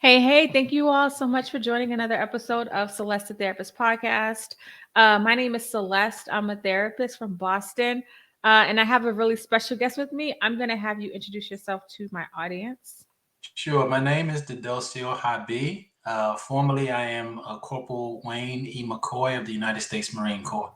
Hey, thank you all so much for joining another episode of Celeste the Therapist podcast. My name is Celeste. I'm a therapist from Boston, and I have a really special guest with me. I'm going to have you introduce yourself to my audience. Sure. My name is Dedoceo Habi. Formerly, I am Corporal Wayne E. McCoy of the United States Marine Corps.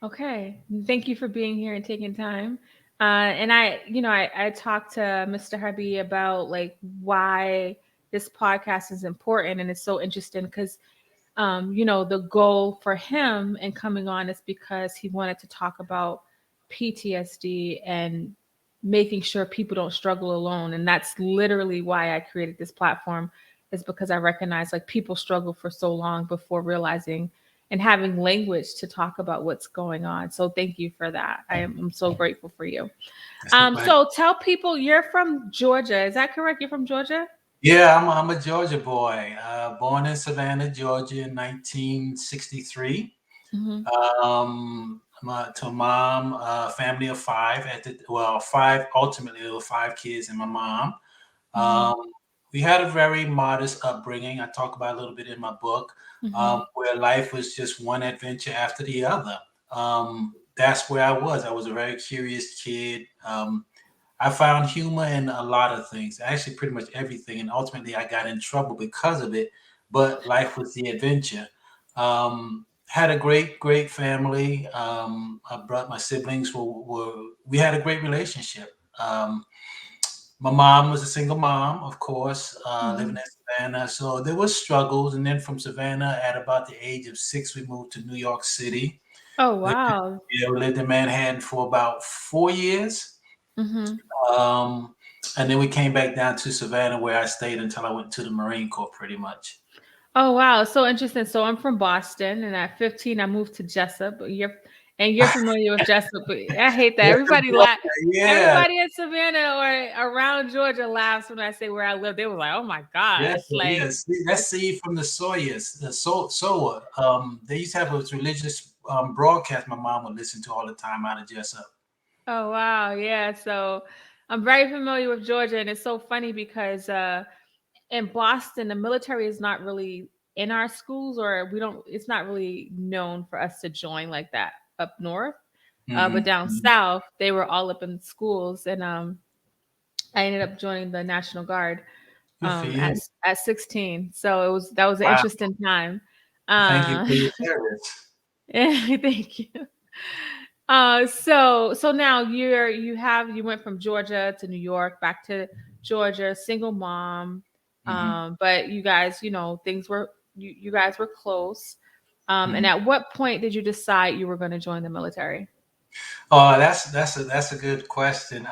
Okay, thank you for being here and taking time. And I talked to Mr. Harvey about like why this podcast is important, and it's so interesting because the goal for him in coming on is because he wanted to talk about PTSD and making sure people don't struggle alone. And that's literally why I created this platform, is because I recognize like people struggle for so long before realizing and having language to talk about what's going on. So thank you for that. I'm so grateful for you. That's a pleasure. So tell people you're from Georgia. Is that correct? You're from Georgia? Yeah, I'm a Georgia boy. Born in Savannah, Georgia in 1963. Mm-hmm. To a mom, family of five. Five. Ultimately, there were five kids and my mom. Mm-hmm. Um, we had a very modest upbringing. I talk about a little bit in my book, Mm-hmm. where life was just one adventure after the other. That's where I was. I was a very curious kid. I found humor in a lot of things, actually, pretty much everything. And ultimately, I got in trouble because of it. But life was the adventure. Had a great family. My siblings we had a great relationship. My mom was a single mom, of course, living Mm-hmm. in Savannah. So there was struggles. And then from Savannah, at about the age of 6, we moved to New York City. Oh Lived in, wow. yeah, we lived in Manhattan for about 4 years. Mm-hmm. Um, and then we came back down to Savannah where I stayed until I went to the Marine Corps pretty much. Oh wow, so interesting. So I'm from Boston, and at 15 I moved to Jessup. You're familiar with Jessup. But I hate that Yes, in Georgia, yeah. everybody in Savannah or around Georgia laughs when I say where I live. They were like, "Oh my Yeah, gosh!" yeah. Like, See, that's seed from the Sawyers, the Sower. They used to have a religious broadcast my mom would listen to all the time out of Jessup. oh wow, yeah. So I'm very familiar with Georgia, and it's so funny because in Boston, the military is not really in our schools, or we don't. It's not really known for us to join like that up north. But Hmm. down south, they were all up in schools, and I ended up joining the National Guard Good for at you. 16. So that was an Wow. interesting time. Thank you Uh, for your service. thank you. So now you went from Georgia to New York, back to Georgia, single mom. Hmm. But you guys, things were you guys were close. And Hmm. at what point did you decide you were going to join the military? Oh, that's a good question.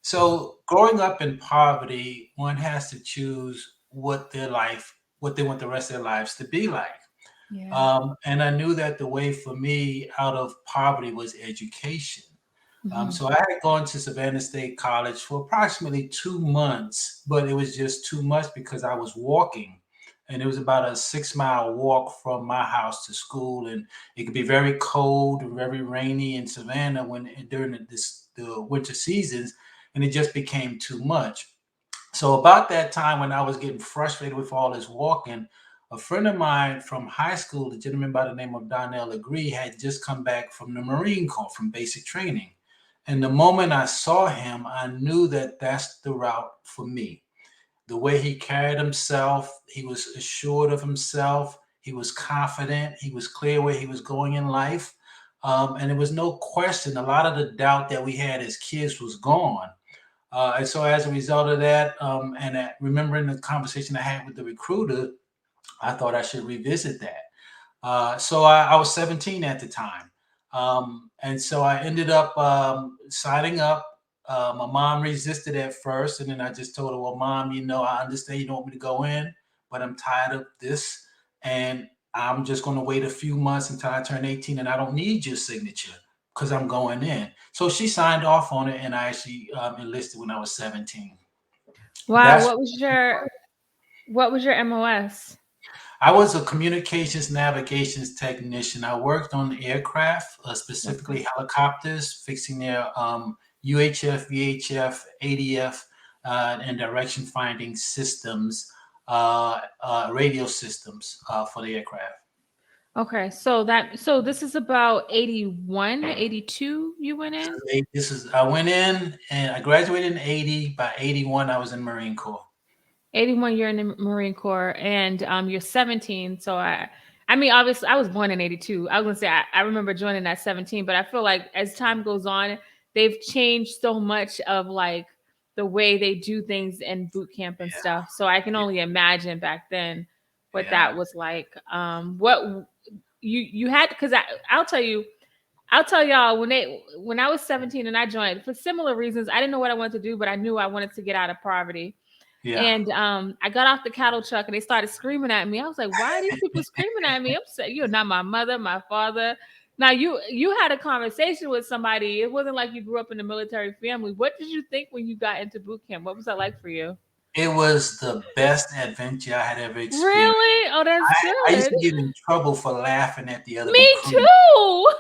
So growing up in poverty, one has to choose what they want the rest of their lives to be like. Yeah. And I knew that the way for me out of poverty was education. Hmm. So I had gone to Savannah State College for approximately 2 months, but it was just too much because I was walking. And it was about a 6 mile walk from my house to school. And it could be very cold and very rainy in Savannah during the winter seasons. And it just became too much. So about that time when I was getting frustrated with all this walking, a friend of mine from high school, a gentleman by the name of Donnell Legree, had just come back from the Marine Corps from basic training. And the moment I saw him, I knew that that's the route for me. The way he carried himself, he was assured of himself, he was confident, he was clear where he was going in life. And there was no question, a lot of the doubt that we had as kids was gone. And so as a result of that, remembering the conversation I had with the recruiter, I thought I should revisit that. So I was 17 at the time. And so I ended up signing up. My mom resisted at first. And then I just told her, well, mom, I understand you don't want me to go in, but I'm tired of this. And I'm just going to wait a few months until I turn 18 and I don't need your signature because I'm going in. So she signed off on it and I actually enlisted when I was 17. Wow, That's what was your MOS? I was a communications navigations technician. I worked on aircraft, Okay. specifically helicopters, fixing their UHF, VHF, ADF and direction finding systems, radio systems for the aircraft. Okay, so this is about 81, 82. You went in? I went in and I graduated in 80. By 81, I was in Marine Corps. 81, you're in the Marine Corps, and you're 17. So I mean, obviously, I was born in 82. I was gonna say I remember joining at 17, but I feel like as time goes on, they've changed so much of like the way they do things in boot camp and stuff. So I can only imagine back then what Yeah. that was like. What you had, because I'll tell y'all when I was 17 and I joined for similar reasons. I didn't know what I wanted to do, but I knew I wanted to get out of poverty. Yeah. And I got off the cattle truck and they started screaming at me. I was like, "Why are these people screaming at me? I'm saying you're not my mother, my father." Now you had a conversation with somebody. It wasn't like you grew up in a military family. What did you think when you got into boot camp? What was that like for you? It was the best adventure I had ever experienced. Really? Oh, that's I used good. to get in trouble for laughing at the other Me recruits. too.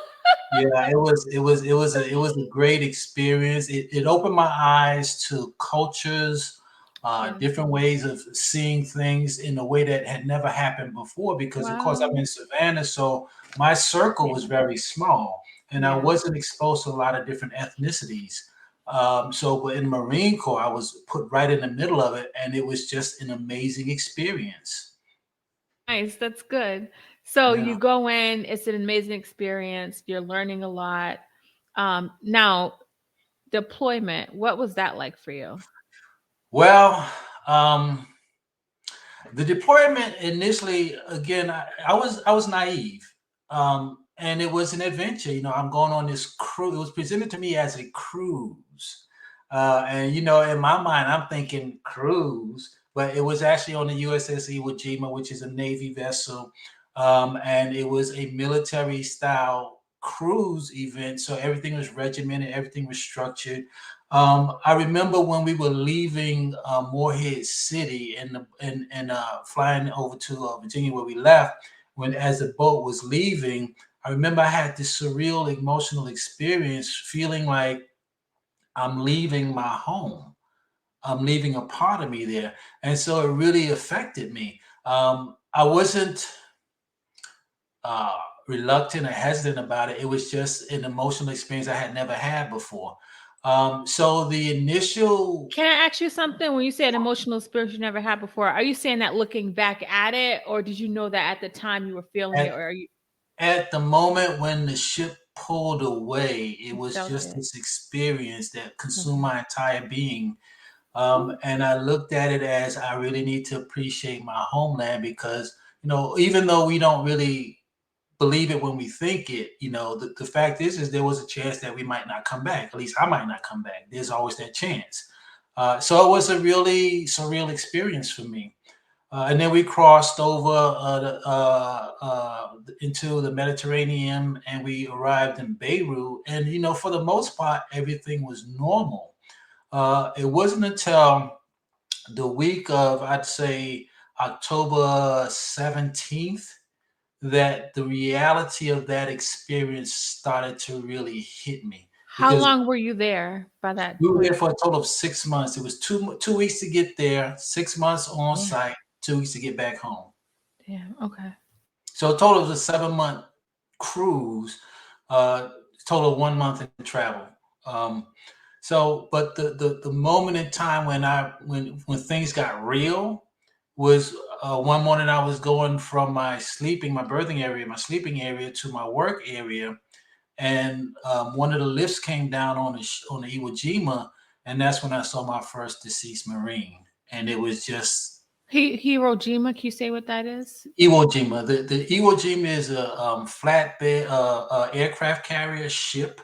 Yeah, it was a great experience. It opened my eyes to cultures, Yeah. different ways of seeing things in a way that had never happened before. Because of course I'm Wow. in Savannah, so my circle was Yeah. very small, and I Yeah. wasn't exposed to a lot of different ethnicities. But in Marine Corps, I was put right in the middle of it, and it was just an amazing experience. Nice. That's good. So you Yeah. go in, it's an amazing experience. You're learning a lot. Now deployment, what was that like for you? Well, um, the deployment initially, again, I was naive, and it was an adventure. You know, I'm going on this cruise. It was presented to me as a cruise, and you know, in my mind, I'm thinking cruise, but it was actually on the USS Iwo Jima, which is a Navy vessel, and it was a military style cruise event. So everything was regimented, everything was structured. I remember when we were leaving Morehead City and flying over to Virginia where we left. When as the boat was leaving, I remember I had this surreal emotional experience, feeling like I'm leaving my home. I'm leaving a part of me there, and so it really affected me. I wasn't uh, reluctant or hesitant about it. It was just an emotional experience I had never had before. So the initial Can I ask you something? When you say an emotional experience you never had before, are you saying that looking back at it, or did you know that at the time you were feeling it, at or are you at the moment when the ship pulled away, it you was felt just it? this experience that consumed Okay. my entire being. Mm. And I looked at it as I really need to appreciate my homeland because, you know, even though we don't really believe it when we think it, you know, the fact is there was a chance that we might not come back. At least I might not come back. There's always that chance. So it was a really surreal experience for me. And then we crossed over into the Mediterranean and we arrived in Beirut. And, you know, for the most part, everything was normal. It wasn't until the week of, I'd say, October 17th that the reality of that experience started to really hit me How because long were you there by that we were there point? for a total of 6 months. It was 2 weeks to get there, 6 months on Yeah. site, 2 weeks to get back home. Yeah. Okay. So a total of a 7 month cruise, uh, total of 1 month in travel. Um, but the moment in time when when things got real was one morning I was going from my birthing area, my sleeping area to my work area, and one of the lifts came down on on the Iwo Jima, and that's when I saw my first deceased Marine, and it was just Hiroshima, can you say what that is? Iwo Jima. The Iwo Jima is a flatbed aircraft carrier ship.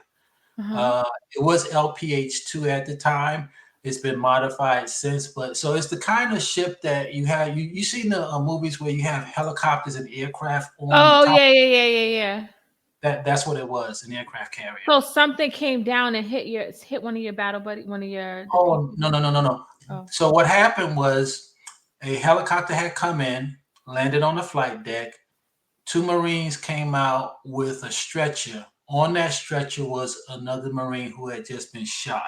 Uh-huh. Uh, it was LPH-2 at the time. It's been modified since, but so it's the kind of ship that you see in the movies where you have helicopters and aircraft on Oh top. yeah, yeah, yeah, yeah, yeah. That's what it was, an aircraft carrier. So something came down and hit one of your battle buddy, one of your the Oh, people no, that no, no, no, no. oh. So what happened was a helicopter had come in, landed on the flight deck. Two Marines came out with a stretcher. On that stretcher was another Marine who had just been shot.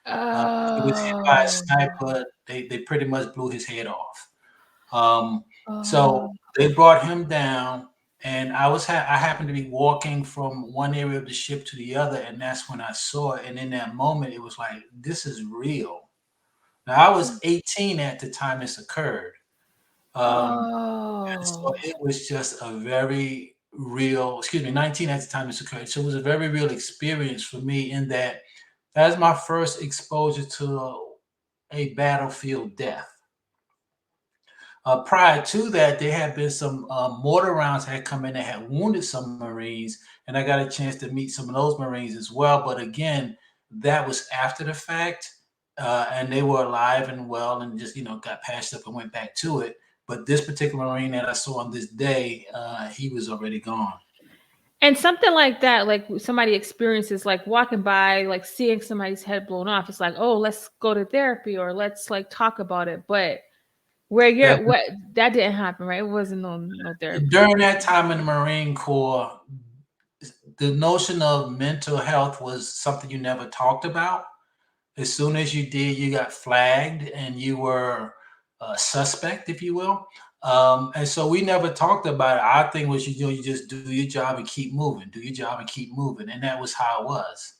He was hit by a Oh. sniper. They pretty much blew his head off. Um, so Oh. they brought him down, and I happened to be walking from one area of the ship to the other, and that's when I saw it. And in that moment, it was like, this is real. Now I was 18 at the time this occurred. And so Oh. it was just a very real, excuse me, 19 at the time this occurred. So it was a very real experience for me in that that's my first exposure to a battlefield death. Prior to that, there had been some mortar rounds had come in that had wounded some Marines, and I got a chance to meet some of those Marines as well. But again, that was after the fact, and they were alive and well, and just got patched up and went back to it. But this particular Marine that I saw on this day, he was already gone. And something like that, like somebody experiences, like walking by, like seeing somebody's head blown off. It's like, oh, let's go to therapy or let's like talk about it. But where That you're, what that didn't happen, right? It wasn't no therapy. during that time in the Marine Corps, the notion of mental health was something you never talked about. As soon as you did, you got flagged and you were a suspect, if you will. And so we never talked about it. Our thing was, you just do your job and keep moving, do your job and keep moving. And that was how it was.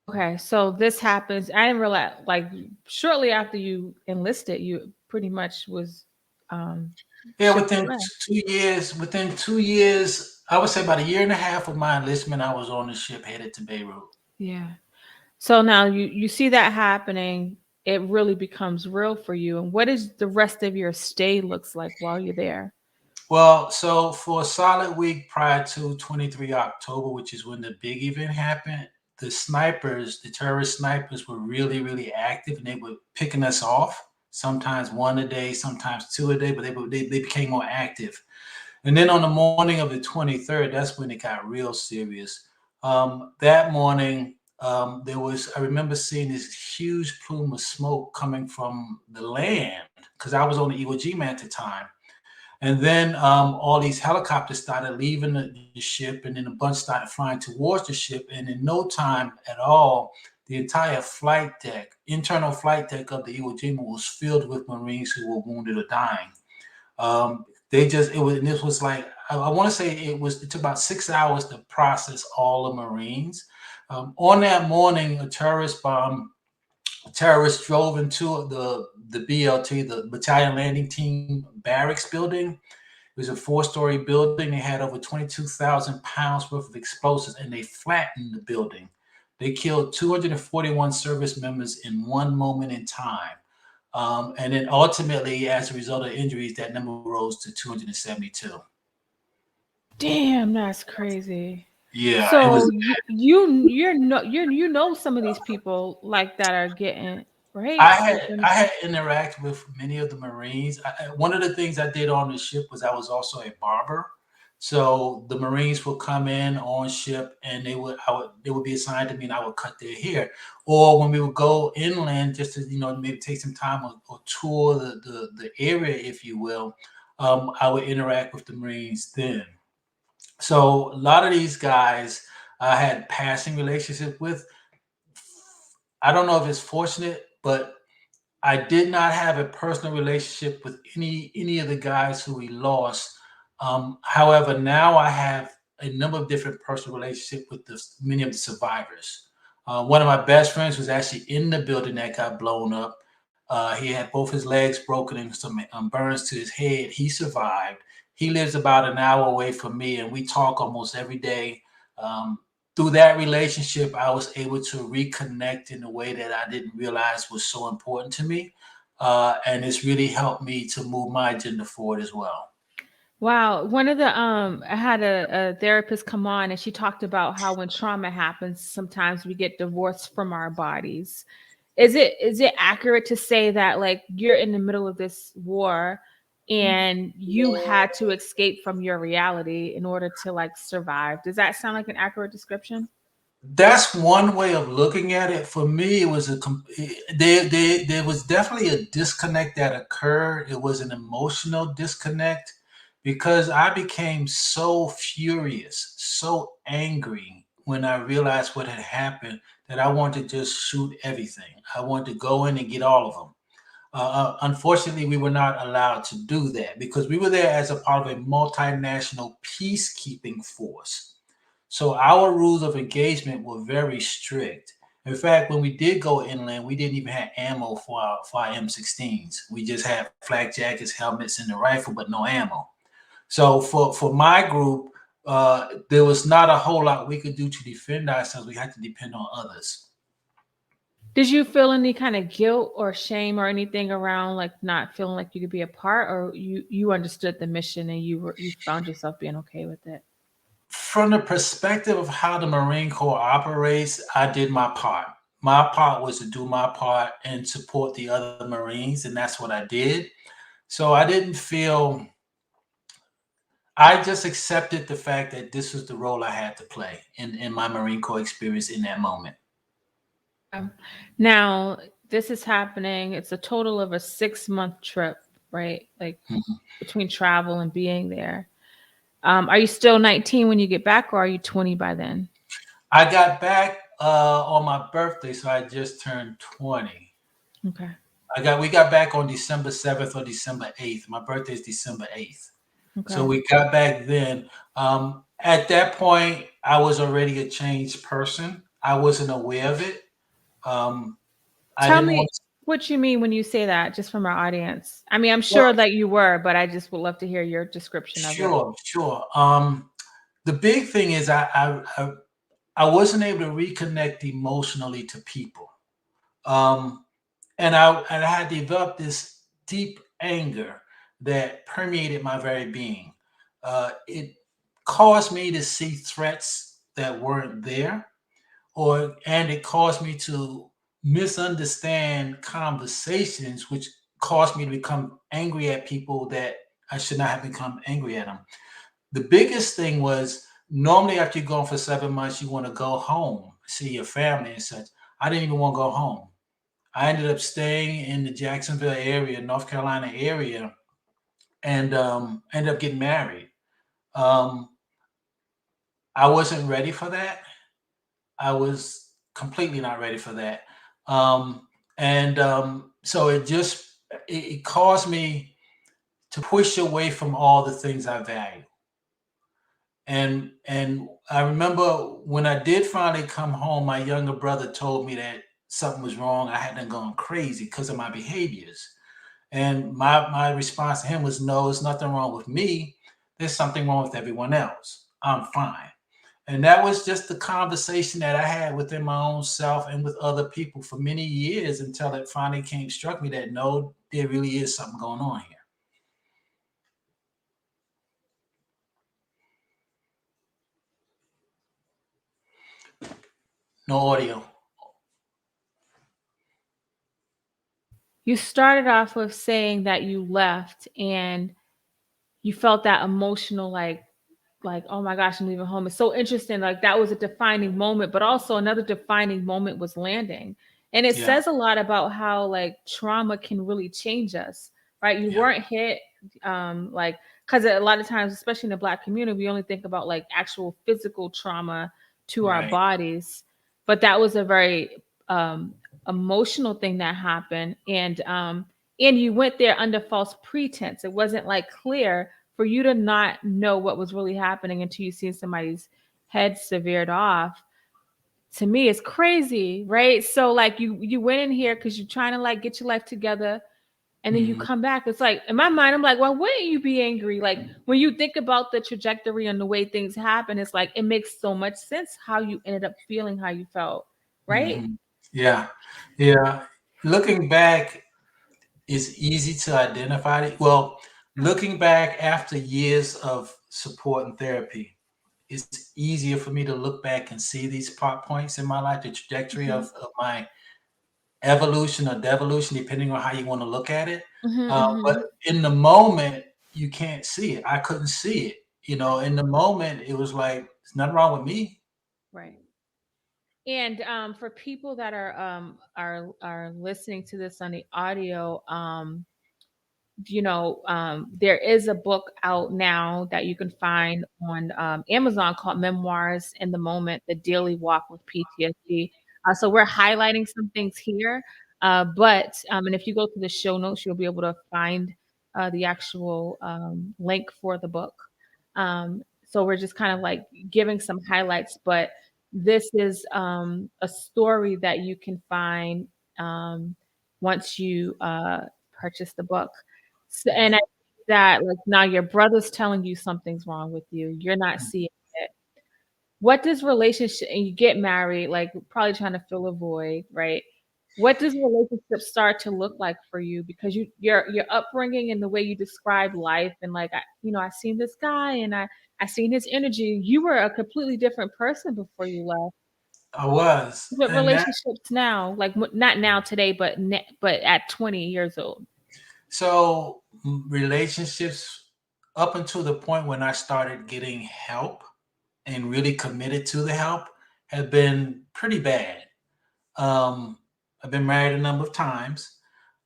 Okay, so this happens. I didn't realize, like, shortly after you enlisted, you pretty much was um Yeah, shipped away. 2 years, within 2 years, I would say about a year and a half of my enlistment, I was on the ship headed to Beirut. Yeah. So now you see that happening, it really becomes real for you. And what is the rest of your stay looks like while you're there? Well, so for a solid week prior to 23 October, which is when the big event happened, the terrorist snipers were really, really active and they were picking us off, sometimes one a day, sometimes two a day, but they became more active. And then on the morning of the 23rd, that's when it got real serious. That morning, I remember seeing this huge plume of smoke coming from the land because I was on the Iwo Jima at the time. And then all these helicopters started leaving the ship, and then a bunch started flying towards the ship. And in no time at all, the entire internal flight deck of the Iwo Jima was filled with Marines who were wounded or dying. And this was like, I want to say it took about 6 hours to process all the Marines. On that morning, terrorists drove into the BLT, the Battalion Landing Team Barracks building. It was a four-story building. They had over 22,000 pounds worth of explosives, and they flattened the building. They killed 241 service members in one moment in time. And then ultimately, as a result of injuries, that number rose to 272. Damn, that's crazy. Yeah, it So was. you know some of these people like that are getting I right. had Like when I had interacted with many of the Marines. One of the things I did on the ship was I was also a barber. So the Marines would come in on ship, and they would be assigned to me, and I would cut their hair. Or when we would go inland, just to maybe take some time or tour the area, if you will, I would interact with the Marines then. So a lot of these guys I had passing relationship with. I don't know if it's fortunate, but I did not have a personal relationship with any of the guys who we lost. However, now I have a number of different personal relationships with many of the survivors. One of my best friends was actually in the building that got blown up. He had both his legs broken and some burns to his head. He survived. He lives about an hour away from me, and we talk almost every day. Um, Through that relationship, I was able to reconnect in a way that I didn't realize was so important to me. And it's really helped me to move my agenda forward as well. wow, one of the I had a therapist come on and she talked about how when trauma happens, sometimes we get divorced from our bodies. Is it accurate to say that like you're in the middle of this war and you had to escape from your reality in order to like survive? Does that sound like an accurate description? That's one way of looking at it. For me, it was there was definitely a disconnect that occurred. It was an emotional disconnect because I became so furious, so angry when I realized what had happened that I wanted to just shoot everything. I wanted to go in and get all of them. Unfortunately, we were not allowed to do that because we were there as a part of a multinational peacekeeping force. So our rules of engagement were very strict. In fact, when we did go inland, we didn't even have ammo for our M16s. We just had flak jackets, helmets, and the rifle, but no ammo. So for my group, there was not a whole lot we could do to defend ourselves. We had to depend on others. Did you feel any kind of guilt or shame or anything around like not feeling like you could be a part, or you understood the mission and you found yourself being okay with it? From the perspective of how the Marine Corps operates, I did my part. My part was to do my part and support the other Marines, and that's what I did. So I didn't feel, I just accepted the fact that this was the role I had to play in my Marine Corps experience in that moment. Okay. Now, this is happening. It's a total of a 6-month trip, right? Like Mhm. between travel and being there. Are you still 19 when you get back, or are you 20 by then? I got back on my birthday, so I just turned 20. Okay. We got back on December 7th or December 8th. My birthday is December 8th. So Okay. we got back then. At that point, I was already a changed person. I wasn't aware of it. Um, I Tell didn't me want to, what you mean when you say that, just from our audience. I mean, I'm well, sure that you were, but I just would love to hear your description of it. sure, sure. The big thing is I wasn't able to reconnect emotionally to people. Um, and I had developed this deep anger that permeated my very being. It caused me to see threats that weren't there, and it caused me to misunderstand conversations, which caused me to become angry at people that I should not have become angry at them. The biggest thing was normally after you're gone for 7 months, you want to go home, see your family and such. I didn't even want to go home. I ended up staying in the Jacksonville area, North Carolina area, and ended up getting married. Um, I wasn't ready for that. I was completely not ready for that. And so it caused me to push away from all the things I value. And I remember when I did finally come home, my younger brother told me that something was wrong. I hadn't gone crazy because of my behaviors. And my response to him was, no, there's nothing wrong with me. There's something wrong with everyone else. I'm fine. And that was just the conversation that I had within my own self and with other people for many years until it finally came struck me that no, there really is something going on here. No audio. You started off with saying that you left and you felt that emotional like oh my gosh, I'm leaving home. It's so interesting, like that was a defining moment, but also another defining moment was landing. And it Yeah, says a lot about how like trauma can really change us, right? You yeah, weren't hit like, because a lot of times, especially in the Black community, we only think about like actual physical trauma to our right. bodies, but that was a very um emotional thing that happened. And you went there under false pretense. It wasn't like clear for you to not know what was really happening until you see somebody's head severed off. To me, it's crazy, right? So like you went in here because you're trying to like get your life together, and then you Mhm, come back. It's like in my mind, I'm like, well, wouldn't you be angry? Like when you think about the trajectory and the way things happen, it's like it makes so much sense how you ended up feeling how you felt, right? mhm. Yeah, yeah. Looking back, it's easy to identify it. Well, looking back after years of support and therapy, it's easier for me to look back and see these plot points in my life, the trajectory Hmm. of my evolution or devolution, depending on how you want to look at it. Hmm. But Hmm. in the moment, you can't see it. I couldn't see it. In the moment, it was like, there's nothing wrong with me. Right. And for people that are listening to this on the audio, there is a book out now that you can find on Amazon called Memoirs in the Moment: The Daily Walk with PTSD. So we're highlighting some things here, but and if you go to the show notes, you'll be able to find the actual link for the book. So we're just kind of like giving some highlights, but this is a story that you can find um, once you purchase the book. So, and I think that like now your brother's telling you something's wrong with you, you're not seeing it. What does relationship and you get married, like probably trying to fill a void, right? What does relationship start to look like for you? Because your upbringing and the way you describe life and like I seen this guy and I seen his energy. You were a completely different person before you left. I was, With and that relationships now, like not now today, but at 20 years old. so relationships up until the point when I started getting help and really committed to the help have been pretty bad. Um, I've been married a number of times.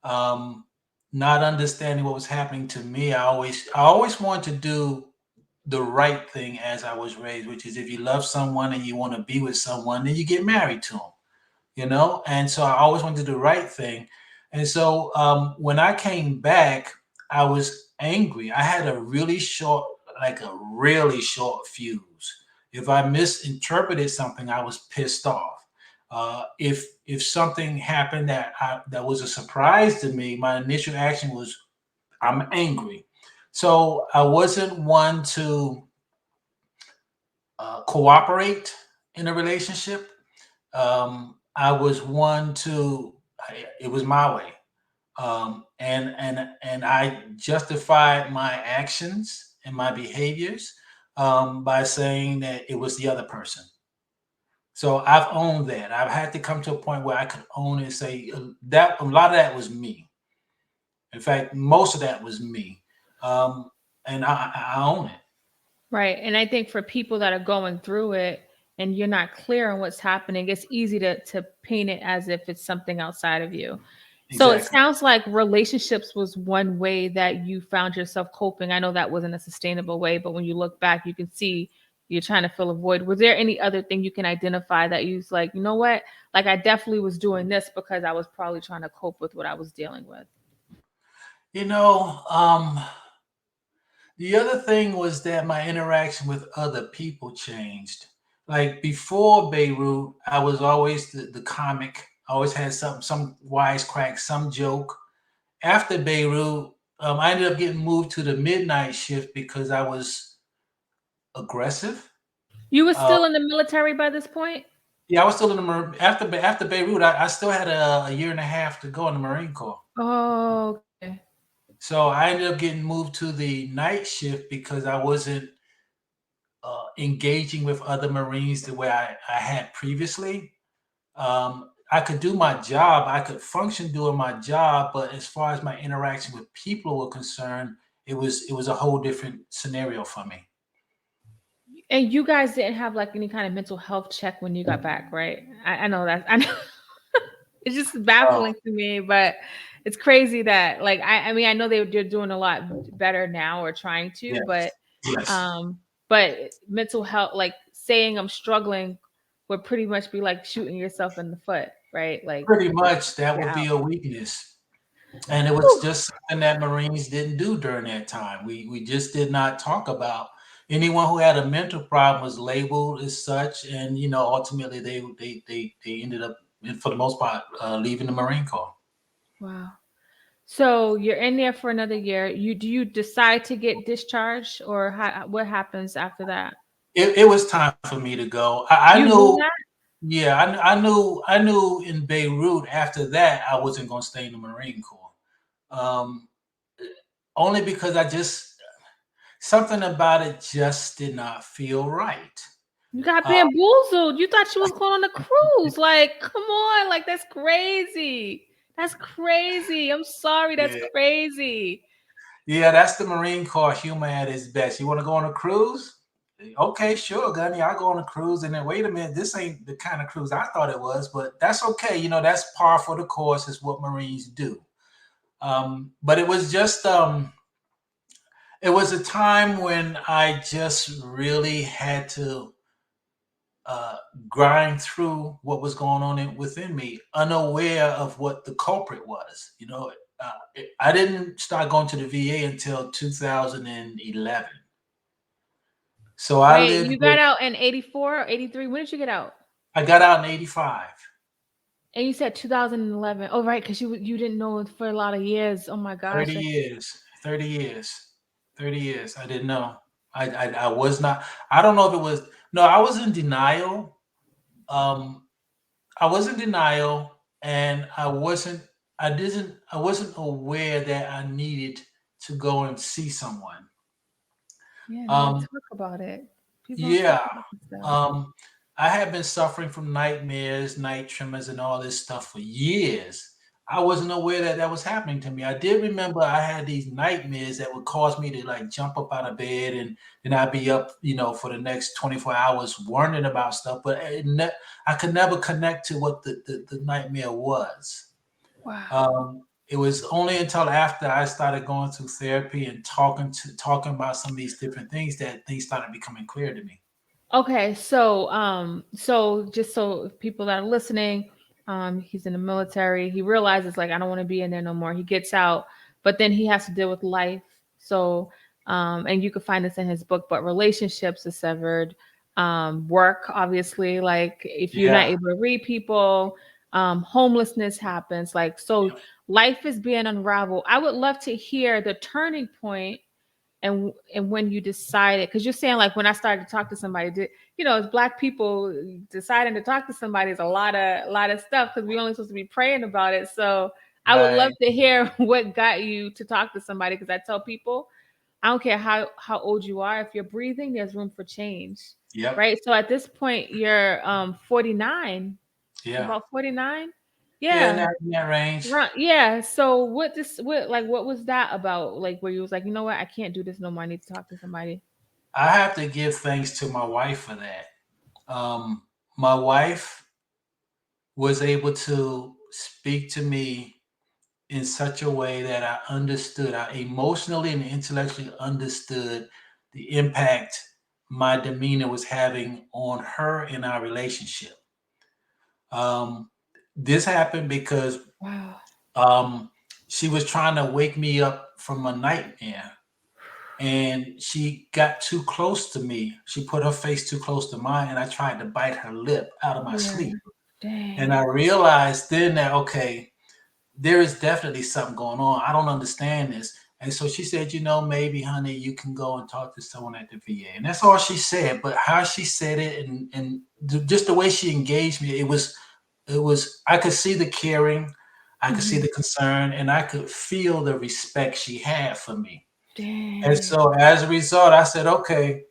Um, Not understanding what was happening to me, I always wanted to do the right thing as I was raised, which is if you love someone and you want to be with someone, then you get married to them, you know? And so I always wanted to do the right thing. And so when I came back, I was angry. I had a really short fuse. If I misinterpreted something, I was pissed off. If something happened that was a surprise to me, my initial action was I'm angry. So I wasn't one to cooperate in a relationship. I was one to it was my way, and I justified my actions and my behaviors by saying that it was the other person. So I've owned that. I've had to come to a point where I could own it and say that a lot of that was me. In fact, most of that was me, um, and I own it. Right. And I think for people that are going through it and you're not clear on what's happening, it's easy to paint it as if it's something outside of you. So it Exactly. sounds like relationships was one way that you found yourself coping. I know that wasn't a sustainable way, but when you look back, you can see you're trying to fill a void. Was there any other thing you can identify that you was like, you know what? Like I definitely was doing this because I was probably trying to cope with what I was dealing with. You know, the other thing was that my interaction with other people changed. Like before Beirut, I was always the comic. I always had some wisecrack, some joke. After Beirut, I ended up getting moved to the midnight shift because I was aggressive. You were Uh, still in the military by this point? yeah, I was still in the after Beirut. I still had a year and a half to go in the Marine Corps. Oh, okay. So I ended up getting moved to the night shift because I wasn't engaging with other Marines the way I had previously. I could do my job, I could function doing my job, but as far as my interaction with people were concerned, it was a whole different scenario for me. And you guys didn't have like any kind of mental health check when you got back, right? I know that. I know it's just Oh, baffling to me, but it's crazy that like I mean I know they're doing a lot better now or trying to, yes, yes. um but mental health like saying I'm struggling would pretty much be like shooting yourself in the foot, right? Like Pretty much that you're would out. be a weakness. And it was Whew. just something that Marines didn't do during that time. We just did not talk about anyone who had a mental problem was labeled as such, and ultimately they ended up, for the most part, leaving the Marine Corps. Wow. So you're in there for another year. Do you decide to get discharged or what happens after that? It was time for me to go. I You knew knew, that? yeah, I knew in Beirut after that I wasn't going to stay in the Marine Corps. Um, Only because I just something about it just did not feel right. You got Uh, bamboozled. You thought you was going on a cruise. Like, come on. Like, that's crazy. That's crazy. I'm sorry. That's yeah, crazy. yeah, that's the Marine Corps humor at its best. You want to go on a cruise? Okay, sure, Gunny, I'll go on a cruise. And then wait a minute, this ain't the kind of cruise I thought it was, but that's okay. That's par for the course, is what Marines do. But it was a time when I just really had to uh, grind through what was going on within me, unaware of what the culprit was. I didn't start going to the VA until 2011. So I Wait, lived you got with, out in 84 or 83? When did you get out? I got out in 85. And you said 2011. Oh, right, because you didn't know for a lot of years. Oh my 30 gosh. years, 30 years, 30 years. I didn't know. I was not, I don't know if it was, no, I was in denial. Um, I was in denial and I wasn't aware that I needed to go and see someone. Yeah, they don't Um, talk about it. People don't talk yeah. about this stuff. Um, I had been suffering from nightmares, night tremors, and all this stuff for years. I wasn't aware that that was happening to me. I did remember I had these nightmares that would cause me to like jump up out of bed, and then I'd be up, for the next 24 hours wondering about stuff. But I could never connect to what the nightmare was. Wow. It was only until after I started going through therapy and talking about some of these different things that things started becoming clear to me. Okay, so just so if people that are listening, he's in the military. He realizes like I don't want to be in there no more. He gets out, but then he has to deal with life. So, and you can find this in his book, but relationships are severed. Work, obviously, like if you're not Yeah. able to read people, homelessness happens. Like so, life is being unraveled. I would love to hear the turning point and when you decided, because you're saying like when I started to talk to somebody, as black people deciding to talk to somebody is a lot of stuff because we only supposed to be praying about it. So I would love Right. to hear what got you to talk to somebody, because I tell people I don't care how old you are, if you're breathing there's room for change, Yep. right? So at this point you're 49, Yeah. about 49. Yeah. In Yeah. that range. Right. Yeah. So what was that about? Like where you was like, you know what, I can't do this no more. I need to talk to somebody. I have to give thanks to my wife for that. My wife was able to speak to me in such a way that I emotionally and intellectually understood the impact my demeanor was having on her in our relationship. Um, this happened because Wow. um, she was trying to wake me up from a nightmare, and she got too close to me. She put her face too close to mine, and I tried to bite her lip out of my Yeah. sleep. And I Dang. realized then that, okay, there is definitely something going on. I don't understand this. And so she said, maybe, honey, you can go and talk to someone at the VA. And that's all she said. But how she said it and just the way she engaged me, I could see the caring, I could see Hmm. the concern, and I could feel the respect she had for me. And Dang. so as a result, I said, okay,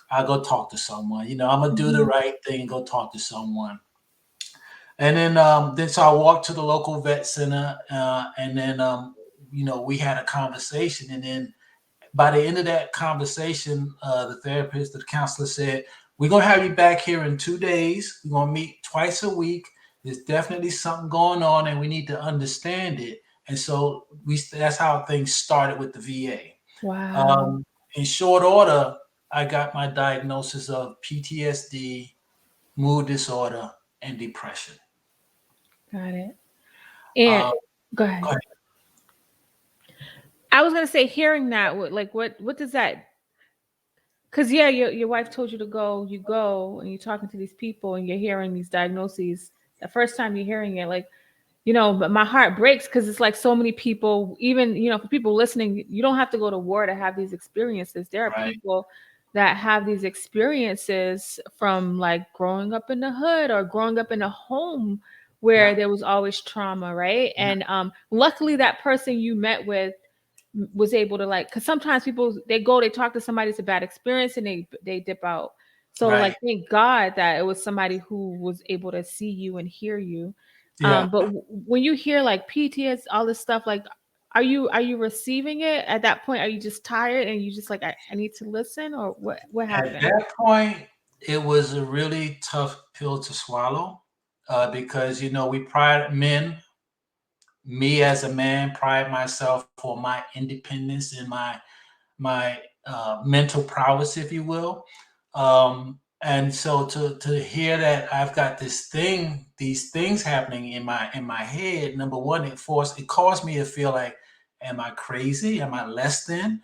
I'll go talk to someone. I'm gonna do the Hmm. right thing, go talk to someone. And then so I walked to the local vet center, and then we had a conversation. And then by the end of that conversation, the therapist, the counselor said, "We're gonna have you back here in 2 days. We're gonna meet twice a week. There's definitely something going on, and we need to understand it." And so that's how things started with the VA. Wow. Um, in short order, I got my diagnosis of PTSD, mood disorder, and depression. Got it. And Um, go ahead. go I was gonna say, hearing that, what does that? Because yeah, your wife told you to go, you go, and you're talking to these people, and you're hearing these diagnoses. The first time you're hearing it, like, but my heart breaks because it's like so many people, even, for people listening, you don't have to go to war to have these experiences. There are right. people that have these experiences from like growing up in the hood or growing up in a home where Yeah. there was always trauma, right? Yeah. And luckily that person you met with was able to, like, because sometimes people, they talk to somebody, it's a bad experience, and they dip out. So like Right. thank God that it was somebody who was able to see you and hear you. Yeah. But when you hear like PTS, all this stuff, like, are you receiving it at that point? Are you just tired and you just like, I need to listen, or what At happened? that point, it was a really tough pill to swallow, because we pride men, me as a man, pride myself for my independence and my mental prowess, if you will. Um, And so to hear that I've got these things happening in my head, number one, it caused me to feel like, am I crazy? Am I less than?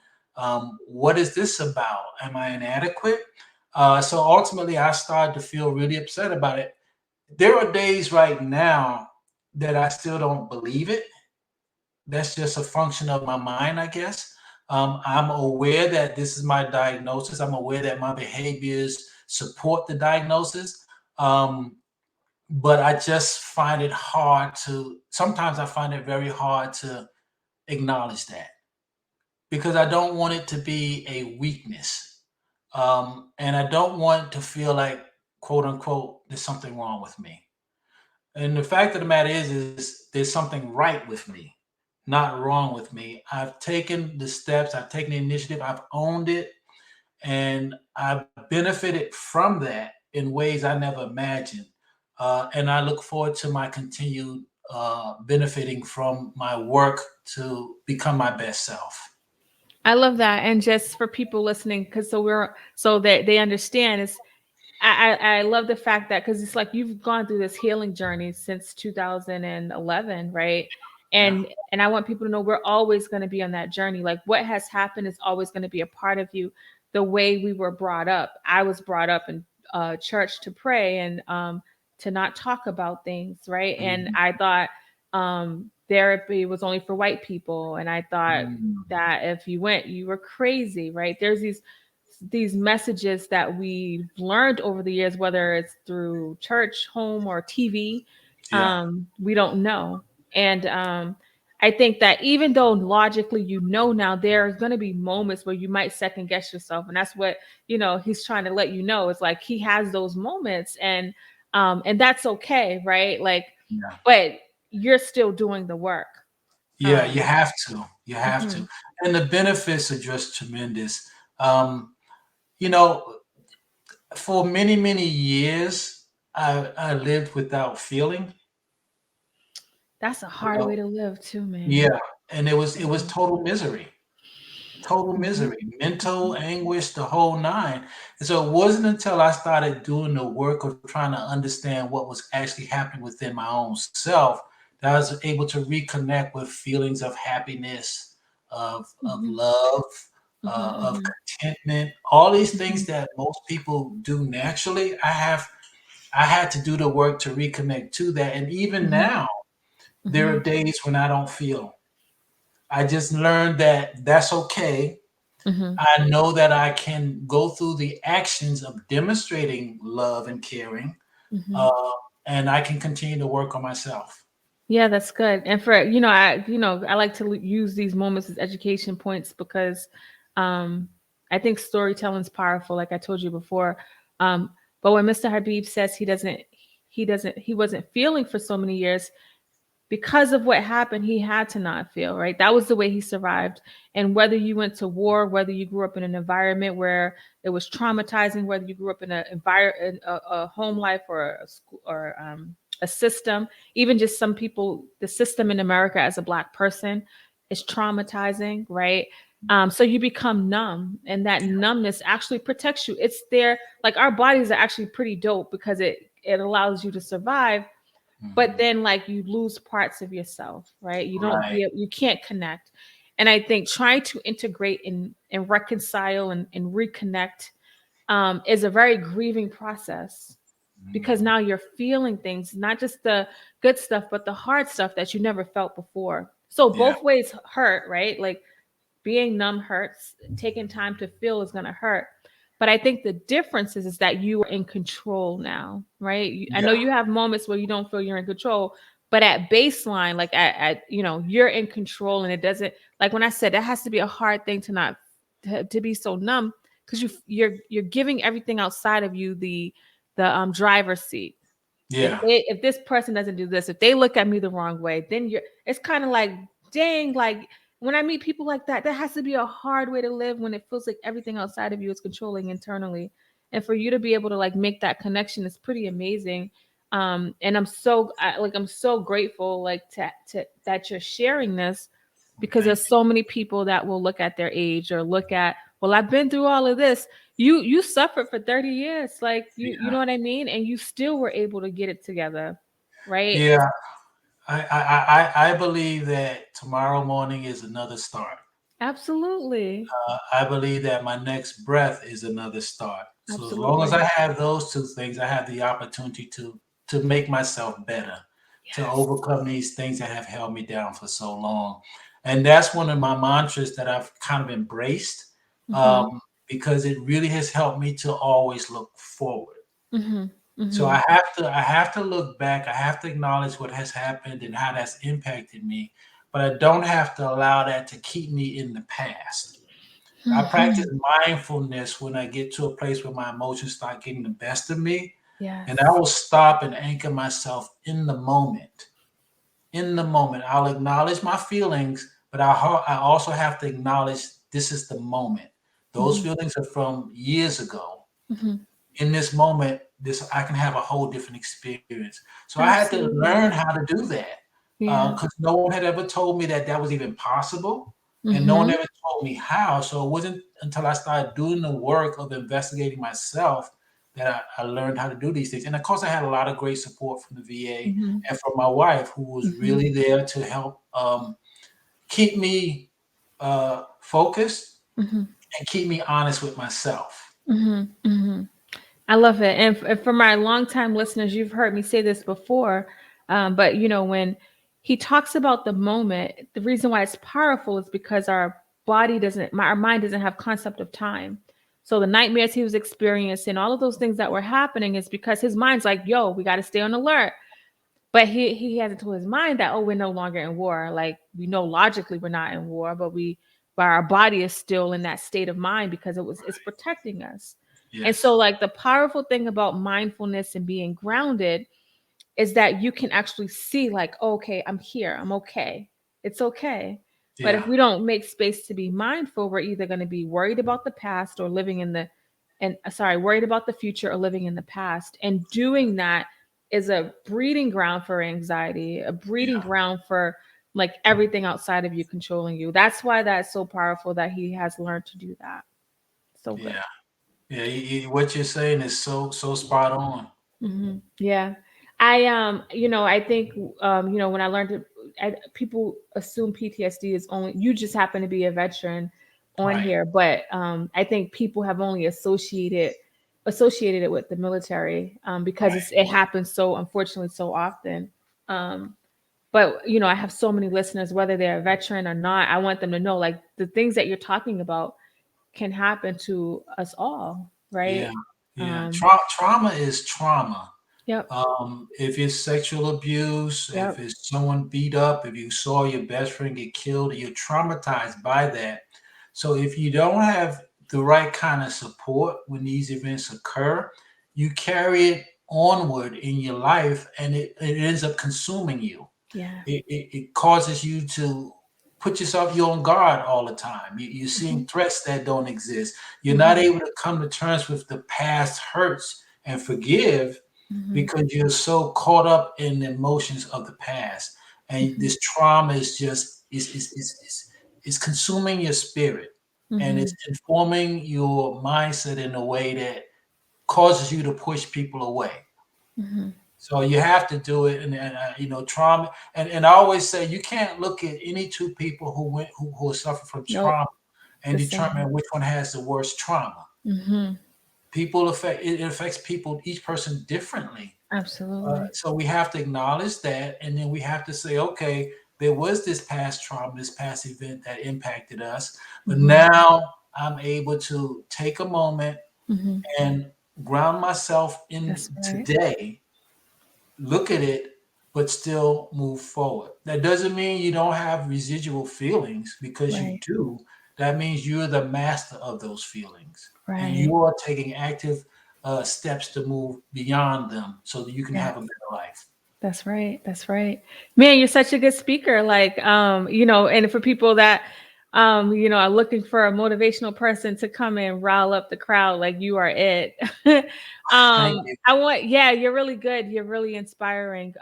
What is this about? Am I inadequate? So ultimately, I started to feel really upset about it. There are days right now that I still don't believe it. That's just a function of my mind, I guess. I'm aware that this is my diagnosis. I'm aware that my behaviors support the diagnosis. Um, but I just find it hard to, sometimes I find it very hard to acknowledge that because I don't want it to be a weakness. And I don't want to feel like, quote unquote, there's something wrong with me. And the fact of the matter is there's something right with me, not wrong with me. I've taken the steps, I've taken the initiative, I've owned it, and I've benefited from that in ways I never imagined. And I look forward to my continued benefiting from my work to become my best self. I love that. And just for people listening, because so that they understand is I love the fact that because it's like you've gone through this healing journey since 2011, right? Yeah. And I want people to know we're always going to be on that journey. Like what has happened is always going to be a part of you. The way we were brought up, I was brought up in church to pray and to not talk about things, right? And Mhm. I thought therapy was only for white people, and I thought Mm. that if you went, you were crazy, right? There's these messages that we've learned over the years, whether it's through church, home, or TV, Yeah. we don't know. And I think that even though logically you know now, there are going to be moments where you might second guess yourself, and that's what he's trying to let you know. It's like he has those moments, and that's okay, right? Like, Yeah. but you're still doing the work. Yeah, you Um, have to. You have to. mhm. And the benefits are just tremendous. Um, you know, for many, many years, I lived without feeling. That's a You hard way know, to live too, man. yeah, and it was Mhm. total Mhm. misery, mental Mhm. anguish, the whole nine. And so it wasn't until I started doing the work of trying to understand what was actually happening within my own self that I was able to reconnect with feelings of happiness, of Mhm. love, Mhm. of Mhm. contentment, all these things Mhm. that most people do naturally. I had to do the work to reconnect to that. And even Mhm. now, there are Mhm. days when I don't feel. I just learned that that's okay. Mhm. I know that I can go through the actions of demonstrating love and caring, Mhm. uh, and I can continue to work on myself. Yeah, that's good. And for I like to use these moments as education points because um I think storytelling is powerful, like I told you before. But when Mr. Habib says he wasn't feeling for so many years, because of what happened, he had to not feel, right? That was the way he survived. And whether you went to war, whether you grew up in an environment where it was traumatizing, whether you grew up in a home life or a school or a system, even just some people, the system in America as a Black person is traumatizing, right? So you become numb, and that numbness actually protects you. It's there, like our bodies are actually pretty dope because it allows you to survive, but Mhm. then like you lose parts of yourself, right? Right. You can't connect. And I think trying to integrate and reconcile and reconnect is a very grieving process, because Mhm. now you're feeling things, not just the good stuff but the hard stuff that you never felt before. So Yeah. both ways hurt, right? Like being numb hurts, taking time to feel is going to hurt. But I think the difference is that you are in control now, right? I know Yeah. you have moments where you don't feel you're in control, but at baseline, like you're in control, and it doesn't, like when I said that has to be a hard thing to not to be so numb, because you're giving everything outside of you the driver's seat. Yeah. If this person doesn't do this, if they look at me the wrong way, then it's kind of like, dang, like when I meet people like that, that has to be a hard way to live when it feels like everything outside of you is controlling internally. And for you to be able to like make that connection is pretty amazing. And I'm so grateful like to that you're sharing this, because Thank there's so many people that will look at their age or look at, well, I've been through all of this. you suffered for 30 years, like you Yeah. know what I mean, and you still were able to get it together, right? Yeah. I believe that tomorrow morning is another start. Absolutely. I believe that my next breath is another start. So as long as I Absolutely. have those two things, I have the opportunity to make myself better, to Yes. overcome these things that have held me down for so long. And that's one of my mantras that I've kind of embraced, Mm-hmm. because it really has helped me to always look forward. Mm-hmm. So Mm-hmm. I have to look back. I have to acknowledge what has happened and how that's impacted me, but I don't have to allow that to keep me in the past. I practice Mm-hmm. mindfulness when I get to a place where my emotions start getting the best of me, and I Yes. will stop and anchor myself in the moment. In the moment, I'll acknowledge my feelings, but I also have to acknowledge this is the moment. Those Mm-hmm. feelings are from years ago. Mm-hmm. In this moment, this I can have a whole different experience. So I had to learn Absolutely. how to do that, Yeah. because no one had ever told me that that was even possible, and no one Mm-hmm. ever told me how. So it wasn't until I started doing the work of investigating myself that I learned how to do these things. And of course, I had a lot of great support from the VA Mm-hmm. and from my wife, who was Mm-hmm. really there to help keep me focused Mm-hmm. and keep me honest with myself. Mm-hmm. Mm-hmm. I love it. And for my longtime listeners, you've heard me say this before, but when he talks about the moment, the reason why it's powerful is because our mind doesn't have concept of time. So the nightmares he was experiencing, all of those things that were happening, is because his mind's like, "Yo, we got to stay on alert." But he hasn't told his mind that, oh, we're no longer in war. Like, we know logically we're not in war, but our body is still in that state of mind because it's protecting us. And so, Yes. like, the powerful thing about mindfulness and being grounded is that you can actually see, like, oh, okay, I'm here, I'm okay, it's okay. But if Yeah. we don't make space to be mindful, we're either going to be worried about the past or living in the and sorry worried about the future or living in the past, and doing that is a breeding ground for anxiety, a breeding Yeah. ground for like everything outside of you controlling you. That's why that's so powerful that he has learned to do that. So good. Yeah. Yeah, what you're saying is so spot on. Yeah. I think, when I learned it, people assume PTSD is only, you just happen to be a veteran on Right. here, but I think people have only associated it with the military, because Right. it happens so, unfortunately, so often. Um, but I have so many listeners, whether they're a veteran or not. I want them to know, like, the things that you're talking about can happen to us all, Yeah. right? Yeah. Um, Trauma is trauma. yep, If it's sexual abuse, if yep. it's someone beat up, if you saw your best friend get killed, you're traumatized by that. So if you don't have the right kind of support when these events occur, you carry it onward in your life, and it ends up consuming you. Yeah. It causes you to put yourself, you're on guard all the time. You're seeing Mhm. threats that don't exist. You're not Mhm. able to come to terms with the past hurts and forgive Mhm. because you're so caught up in the emotions of the past. And Mhm. this trauma is just is consuming your spirit, and it's Mhm. informing your mindset in a way that causes you to push people away. Mhm. So you have to do it, trauma. And I always say you can't look at any two people who suffer from Nope. trauma and The same. determine which one has the worst trauma. Mhm. It affects people, each person differently. Absolutely. So we have to acknowledge that, and then we have to say, okay, there was this past trauma, this past event that impacted us, but Mhm. now I'm able to take a moment Mhm. and ground myself That's in right. today, look at it, but still move forward. That doesn't mean you don't have residual feelings, because you Right. do. That means you're the master of those feelings, and Right. you are taking active steps to move beyond them so that you can Yes. have a better life. That's right. That's right. Man, you're such a good speaker. Like, and for people that, are looking for a motivational person to come and rile up the crowd, like, you are it. Thank you. Yeah, you're really good. You're really inspiring.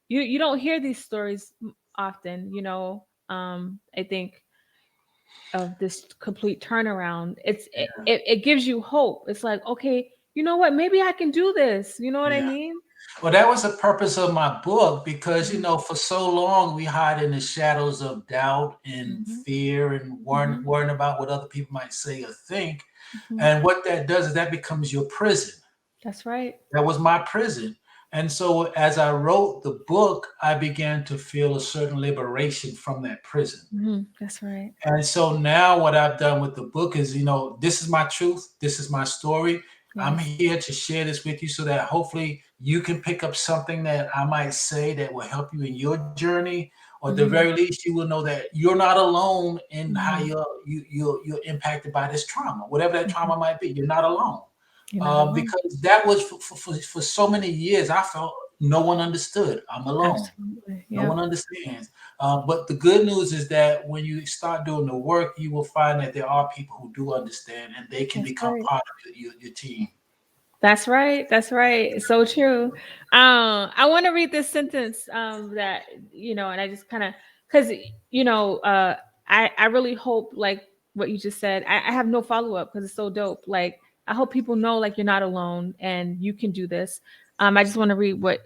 You don't hear these stories often. I think of this complete turnaround. It gives you hope. It's like, okay, you know what? Maybe I can do this. You know what I Yeah. mean? Well, that was the purpose of my book because, Mhm, for so long we hide in the shadows of doubt and mhm, fear and mhm, worrying about what other people might say or think. mhm. And what that does is that becomes your prison. That's right. That was my prison. And so as I wrote the book, I began to feel a certain liberation from that prison. That's right. And so now what I've done with the book is, this is my truth. This is my story. I'm Yes. here to share this with you so that hopefully you can pick up something that I might say that will help you in your journey. Or at the very Mhm, least, you will know that you're not alone in how mhm, you're impacted by this trauma, whatever that mhm. trauma might be. You're not alone. You're not alone. Because that was for so many years, I felt no one understood. I'm alone. Absolutely. No one Yep. understands. But the good news is that when you start doing the work, you will find that there are people who do understand and they can That's become right. part of your team. That's right. That's right. So true. I want to read this sentence that and I just kind of because you know, I really hope like what you just said. I have no follow up because it's so dope. Like I hope people know like you're not alone and you can do this. I just want to read what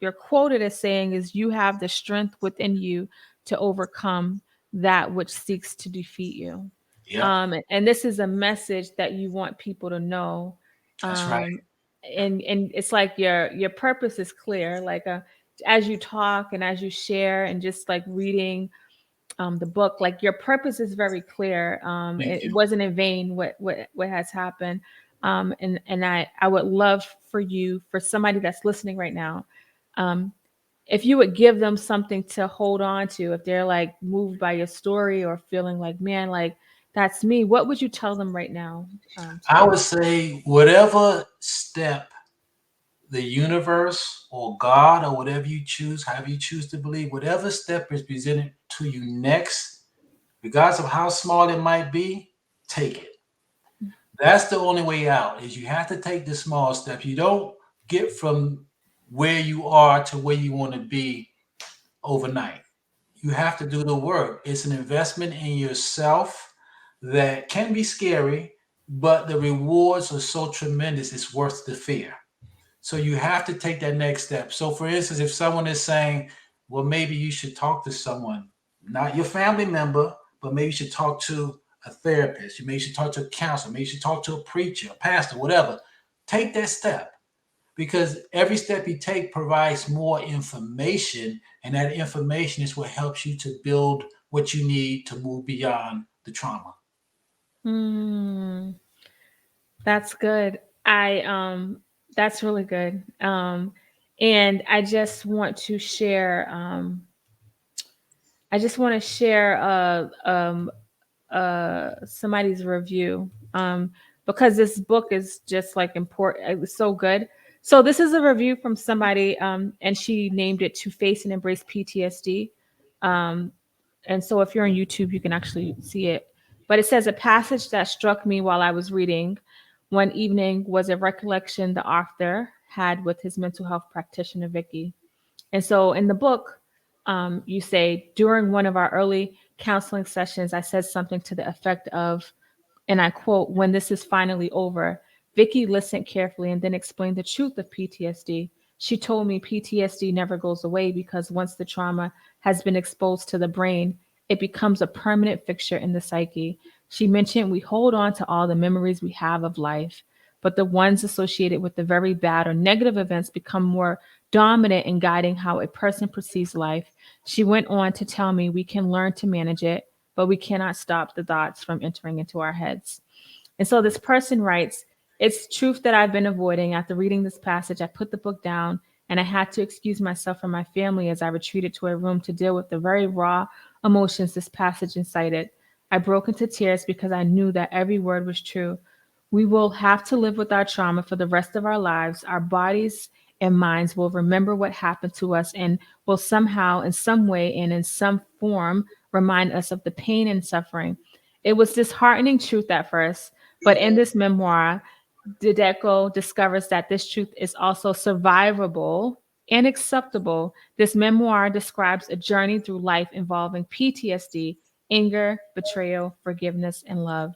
you're quoted as saying is you have the strength within you to overcome that which seeks to defeat you. Yep, And this is a message that you want people to know. that's right. um and it's like your purpose is clear, like as you talk and as you share and just like reading the book, like your purpose is very clear. Thank It you. wasn't in vain what has happened. And I would love for you, for somebody that's listening right now, um if you would give them something to hold on to, if they're like moved by your story or feeling like, man, like that's me, what would you tell them right now, I today? would say whatever step the universe or God or whatever you choose, however you choose to believe, whatever step is presented to you next, regardless of how small it might be, take it. That's the only way out. Is you have to take the small steps. You don't get from where you are to where you want to be overnight. You have to do the work. It's an investment in yourself that can be scary, but the rewards are so tremendous, it's worth the fear. So you have to take that next step. So, for instance, if someone is saying, well, maybe you should talk to someone, not your family member, but maybe you should talk to a therapist, maybe you should talk to a counselor, maybe you should talk to a preacher, a pastor, whatever. Take that step because every step you take provides more information, and that information is what helps you to build what you need to move beyond the trauma. Hmm. That's good. That's really good. And I just want to share somebody's review because this book is just like important. It was so good. So this is a review from somebody, and she named it "To Face and Embrace PTSD." Um, and so if you're on YouTube, you can actually see it. But it says a passage that struck me while I was reading one evening was a recollection the author had with his mental health practitioner, Vicky. And so in the book, you say, during one of our early counseling sessions, I said something to the effect of, and I quote, when this is finally over, Vicky listened carefully and then explained the truth of PTSD. She told me PTSD never goes away because once the trauma has been exposed to the brain, it becomes a permanent fixture in the psyche. She mentioned we hold on to all the memories we have of life, but the ones associated with the very bad or negative events become more dominant in guiding how a person perceives life. She went on to tell me we can learn to manage it, but we cannot stop the thoughts from entering into our heads. And so this person writes, it's truth that I've been avoiding. After reading this passage, I put the book down and I had to excuse myself from my family as I retreated to a room to deal with the very raw emotions this passage incited. I broke into tears because I knew that every word was true. We will have to live with our trauma for the rest of our lives. Our bodies and minds will remember what happened to us and will somehow, in some way, and in some form, remind us of the pain and suffering. It was disheartening truth at first, but in this memoir, Dedoceo discovers that this truth is also survivable and acceptable. This memoir describes a journey through life involving PTSD anger, betrayal, forgiveness, and love.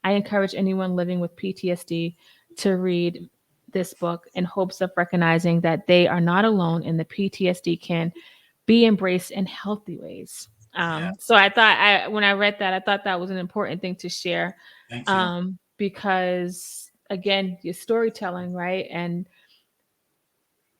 I encourage anyone living with PTSD to read this book in hopes of recognizing that they are not alone and the PTSD can be embraced in healthy ways. Yeah. So I thought when I read that, I thought that was an important thing to share, Thank you. because again, your storytelling, right? And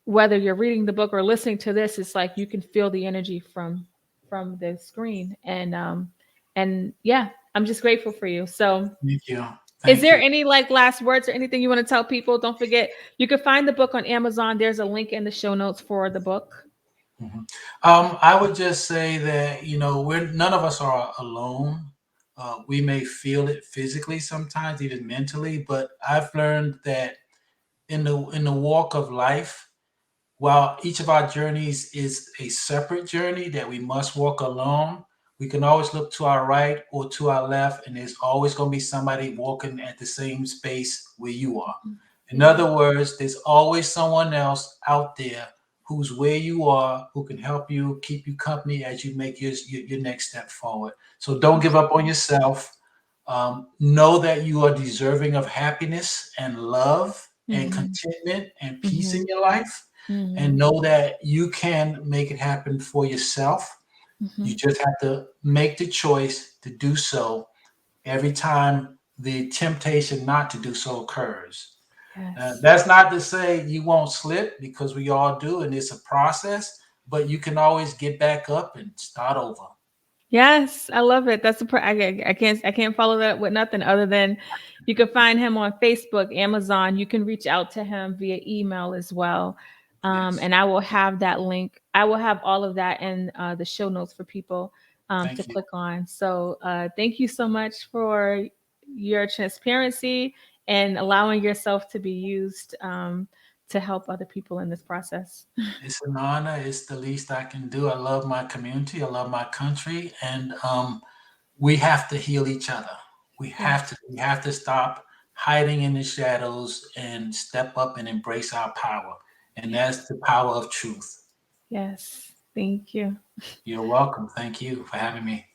whether you're reading the book or listening to this, it's like you can feel the energy from the screen, and yeah, I'm just grateful for you. So Thank you. is Thank there you. any like last words or anything you want to tell people? Don't forget, you can find the book on Amazon. There's a link in the show notes for the book. Mhm. I would just say that we're none of us are alone. We may feel it physically sometimes, even mentally, but I've learned that in the walk of life, while each of our journeys is a separate journey that we must walk alone, we can always look to our right or to our left, and there's always going to be somebody walking at the same space where you are. In Yeah. other words, there's always someone else out there who's where you are, who can help you, keep you company as you make your next step forward. So don't give up on yourself. Know that you are deserving of happiness and love and Mm-hmm. contentment and peace in Mm-hmm. your life. And Mm-hmm. know that you can make it happen for yourself. Mm-hmm. You just have to make the choice to do so every time the temptation not to do so occurs. Yes. That's not to say you won't slip, because we all do, and it's a process, but you can always get back up and start over. Yes, I love it. That's I can't follow that with nothing other than you can find him on Facebook, Amazon. You can reach out to him via email as well. Yes. And I will have that link. I will have all of that in the show notes for people to Thank you. click on. So thank you so much for your transparency and allowing yourself to be used to help other people in this process. It's an honor. It's the least I can do. I love my community. I love my country, and we have to heal each other. We have Yes. to. We have to stop hiding in the shadows and step up and embrace our power. And that's Yes. the power of truth. Yes. Thank you. You're welcome. Thank you for having me.